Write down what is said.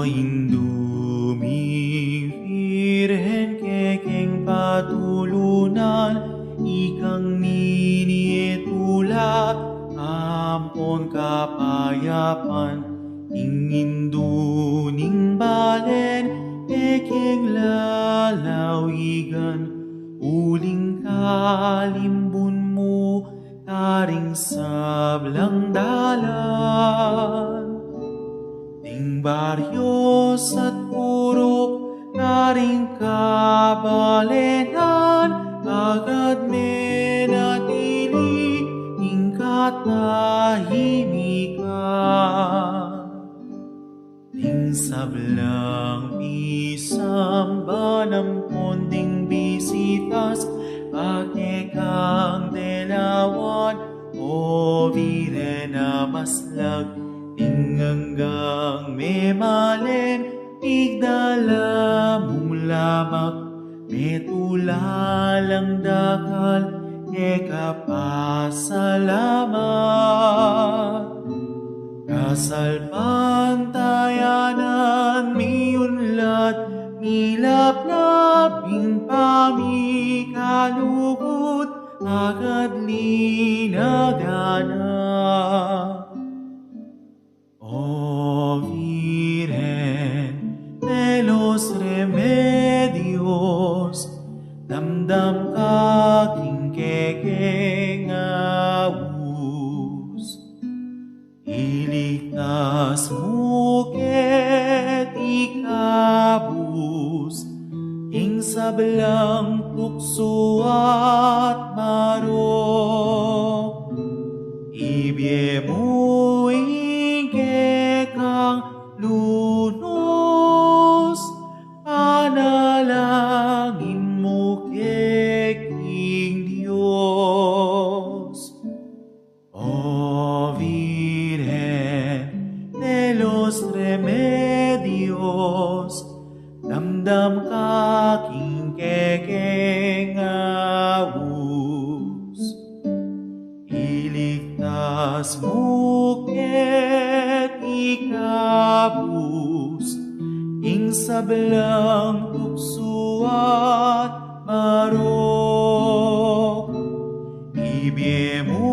Induming Virgen kekeng patulunan, ikang ninietulak, ampon kapayapan, inginduning balen, kekeng lalawigan, uling kalimbun mo, taring sablang dalan. Ting baryos at purok, taring kabalenan, agad menatili, ingkatahimikan. Ting sablang pisang banam ding bisitas, akekang delawan, o Virgen na maslag, inganggang memalen, igdala mong lamak, metulalang dakal, pasalamat. Kasal pantayanan, miyunlat, milap-laping pamikalugod, agad linagana. O Virgen de los Remedios, damdam kaking kekeng awus, iligtas mo ket ikabus, ing sablang tukso at marok, ibye mo kang lunos, panalangin mo keking Diyos. O Virgen de los Remedios, damdam kaking kekeng awus, iligtas mo ket ikabus, ing sablang tukso at marok, ibye mo